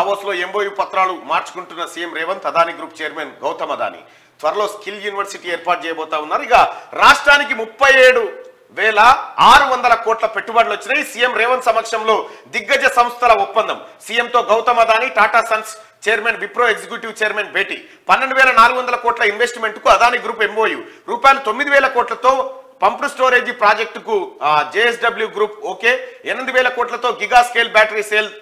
Davos లో MOU పత్రాలు మార్చుకుంటున్న CM Revanth, Adani group chairman Gautam Adani త్వరలో స్కిల్ యూనివర్సిటీ ఏర్పాటు చేయబోతా ఉన్నారు. ఇక రాష్ట్రానికి 37,600 కోట్ల పెట్టుబడులు వచ్చినాయి. సీఎం రేవంత్ సమక్షంలో దిగ్గజ సంస్థల ఒప్పందం. సీఎంతో Gautam Adani, Tata Sons chairman, Wipro executive chairman భేటీ. 12,400 కోట్ల ఇన్వెస్ట్మెంట్ కు అదాని గ్రూప్ ఎంఓయు. రూపాయలు 9,000 కోట్లతో పంప్డ్ స్టోరేజీ ప్రాజెక్టుకు జేఎస్డబ్ల్యూ గ్రూప్ ఓకే. 8,000 కోట్లతో గిగా స్కేల్ బ్యాటరీ సెల్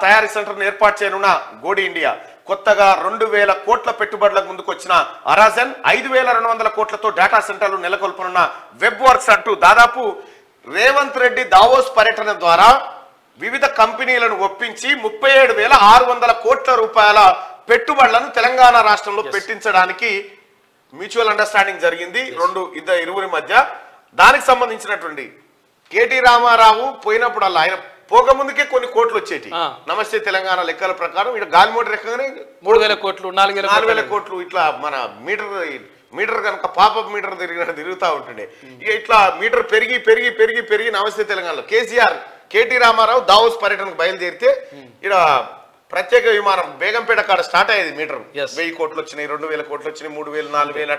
తయారీ సెంటర్ను ఏర్పాటు చేయనున్న గోడి ఇండియా. కొత్తగా 2,000 కోట్ల పెట్టుబడులకు ముందుకు వచ్చిన అరాజన్, 5,200 కోట్లతో డేటా సెంటర్లు నెలకొల్పనున్న వెబ్ వర్క్స్ అంటూ దాదాపు రేవంత్ రెడ్డి దావోస్ పర్యటన ద్వారా వివిధ కంపెనీలను ఒప్పించి 37,600 కోట్ల రూపాయల పెట్టుబడులను తెలంగాణ రాష్ట్రంలో పెట్టించడానికి మ్యూచువల్ అండర్స్టాండింగ్ జరిగింది ఇరువురి మధ్య. దానికి సంబంధించినటువంటి కేటీ రామారావు పోయినప్పుడు ఆయన పోక ముందుకే కొన్ని కోట్లు వచ్చేటి. నమస్తే తెలంగాణ లెక్కల ప్రకారం ఇక్కడ గాలిమోటి లెక్కగానే 3,000 కోట్లు 4,000 కోట్లు ఇట్లా మన మీటర్ కనుక పాపప్ మీటర్ తిరుగుతూ ఉంటుండే. ఇక ఇట్లా మీటర్ పెరిగి పెరిగి పెరిగి పెరిగి నమస్తే తెలంగాణలో కేసీఆర్ కేటీ రామారావు దావోస్ పర్యటనకు బయలుదేరితే ఇక్కడ ప్రత్యేక విమానం బేగంపేట కాడ స్టార్ట్ అయ్యేది. మీటర్ 1,000 కోట్లు వచ్చినాయి, 2,000 కోట్లు వచ్చినాయి, 3,000, 4,000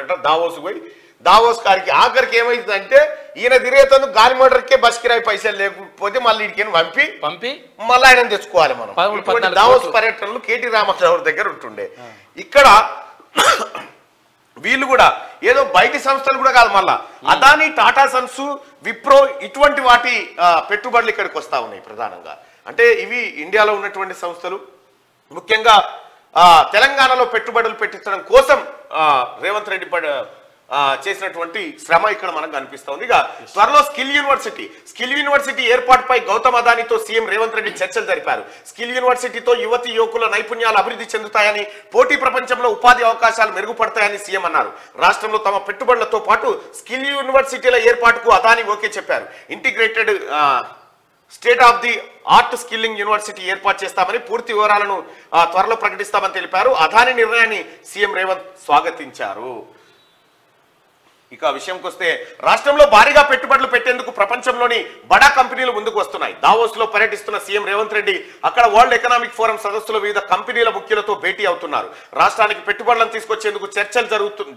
అట్ట దావోస్ పోయి దావోస్ కారికి ఆఖరికి ఏమైందంటే ఈయన తిరిగేతందుకు గాలి మోటార్కే బస్ కిరాయి పైసలు లేకపోతే మళ్ళీ ఇడికి పంపి మళ్ళీ ఆయన తెచ్చుకోవాలి. మనం దావోస్ పర్యటనలు కేటీ రామారావు దగ్గర ఉంటుండే. ఇక్కడ వీళ్ళు కూడా ఏదో బయటి సంస్థలు కూడా కాదు, మళ్ళా అదాని, టాటా సన్స్, విప్రో ఇటువంటి వాటి పెట్టుబడులు ఇక్కడికి వస్తా ఉన్నాయి ప్రధానంగా. అంటే ఇవి ఇండియాలో ఉన్నటువంటి సంస్థలు. ముఖ్యంగా తెలంగాణలో పెట్టుబడులు పెట్టించడం కోసం రేవంత్ రెడ్డి చేసినటువంటి శ్రమ ఇక్కడ మనకు కనిపిస్తోంది. ఇక త్వరలో స్కిల్ యూనివర్సిటీ ఏర్పాటుపై గౌతమ్ అదానితో సీఎం రేవంత్ రెడ్డి చర్చలు జరిపారు. స్కిల్ యూనివర్సిటీతో యువతి యువకుల నైపుణ్యాలు అభివృద్ధి చెందుతాయని, పోటీ ప్రపంచంలో ఉపాధి అవకాశాలు మెరుగుపడతాయని సీఎం అన్నారు. రాష్ట్రంలో తమ పెట్టుబడులతో పాటు స్కిల్ యూనివర్సిటీల ఏర్పాటుకు అదాని ఓకే చెప్పారు. Integrated state of the art skilling university ఏర్పాటు చేస్తామని, పూర్తి వివరాలను త్వరలో ప్రకటిస్తామని తెలిపారు. అదాని నిర్ణయాన్ని సీఎం రేవంత్ స్వాగతించారు. ఇక విషయంకి వస్తే రాష్ట్రంలో భారీగా పెట్టుబడులు పెట్టేందుకు ప్రపంచంలోని బడా కంపెనీలు ముందుకు వస్తున్నాయి. దావోస్ లో పర్యటిస్తున్న సీఎం రేవంత్ రెడ్డి అక్కడ వరల్డ్ ఎకనామిక్ ఫోరం సదస్సులో వివిధ కంపెనీల ముఖ్యులతో భేటీ అవుతున్నారు. రాష్ట్రానికి పెట్టుబడులను తీసుకొచ్చేందుకు చర్చలు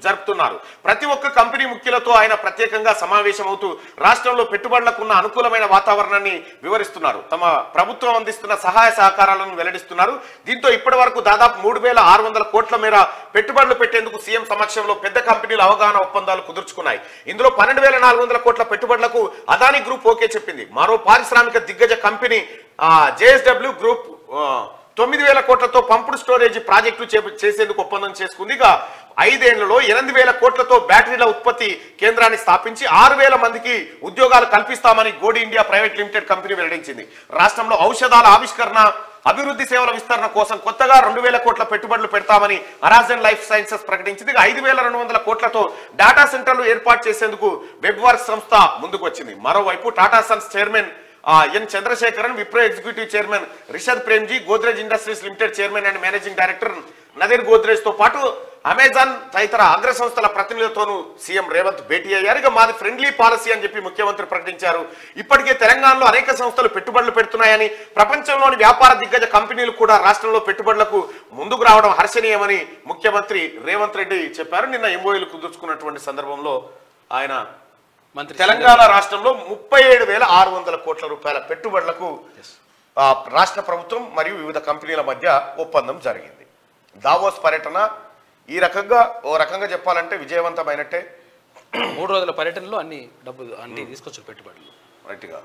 జరుపుతున్నారు. ప్రతి ఒక్క కంపెనీ ముఖ్యులతో ఆయన ప్రత్యేకంగా సమావేశమవుతూ రాష్ట్రంలో పెట్టుబడులకు ఉన్న అనుకూలమైన వాతావరణాన్ని వివరిస్తున్నారు. తమ ప్రభుత్వం అందిస్తున్న సహాయ సహకారాలను వెల్లడిస్తున్నారు. దీంతో ఇప్పటి వరకు దాదాపు 3,600 కోట్ల మేర పెట్టుబడులు పెట్టేందుకు సీఎం సమక్షంలో పెద్ద కంపెనీల అవగాహన ఒప్పందాలు కుదుర్చుకున్నాయి. ఇందులో 12,400 కోట్ల పెట్టుబడులకు అదాని గ్రూప్ ఓకే చెప్పింది. మరో పారిశ్రామిక దిగ్గజ కంపెనీ జేఎస్డబ్ల్యూ గ్రూప్ 9,000 కోట్లతో పంప్డ్ స్టోరేజీ ప్రాజెక్టు చేసేందుకు ఒప్పందం చేసుకుంది. ఇక 5 ఏళ్లలో 8,000 కోట్లతో బ్యాటరీల ఉత్పత్తి కేంద్రాన్ని స్థాపించి 6,000 మందికి ఉద్యోగాలు కల్పిస్తామని గోడి ఇండియా ప్రైవేట్ లిమిటెడ్ కంపెనీ వెల్లడించింది. రాష్ట్రంలో ఔషధాల ఆవిష్కరణ, అభివృద్ధి సేవల విస్తరణ కోసం కొత్తగా 2,000 కోట్ల పెట్టుబడులు పెడతామని అరాజన్ లైఫ్ సైన్సెస్ ప్రకటించింది. 5,200 కోట్లతో డేటా సెంటర్లు ఏర్పాటు చేసేందుకు వెబ్ వర్క్స్ సంస్థ ముందుకు వచ్చింది. మరోవైపు Tata Sons chairman N Chandrasekaran, Wipro executive chairman Rishad Premji, Godrej Industries Limited chairman and managing director Nadir Godrej తో పాటు అమెజాన్ తదితర అగ్ర సంస్థల ప్రతినిధులతోనూ సీఎం రేవంత్ భేటీ అయ్యారు. ఇక మాది ఫ్రెండ్లీ పాలసీ అని చెప్పి ముఖ్యమంత్రి ప్రకటించారు. ఇప్పటికే తెలంగాణలో అనేక సంస్థలు పెట్టుబడులు పెడుతున్నాయని, ప్రపంచంలోని వ్యాపార దిగ్గజ కంపెనీలు కూడా రాష్ట్రంలో పెట్టుబడులకు ముందుకు రావడం హర్షణీయమని ముఖ్యమంత్రి రేవంత్ రెడ్డి చెప్పారు. నిన్న ఎంఓయూలు కుదుర్చుకున్నటువంటి సందర్భంలో ఆయన తెలంగాణ రాష్ట్రంలో 37,600 కోట్ల రూపాయల పెట్టుబడులకు రాష్ట్ర ప్రభుత్వం మరియు వివిధ కంపెనీల మధ్య ఒప్పందం జరిగింది. దావోస్ పర్యటన ఈ రకంగా చెప్పాలంటే విజయవంతమైనట్టే. 3 రోజుల పర్యటనలో అన్ని తీసుకొచ్చారు పెట్టుబడులు రైట్గా.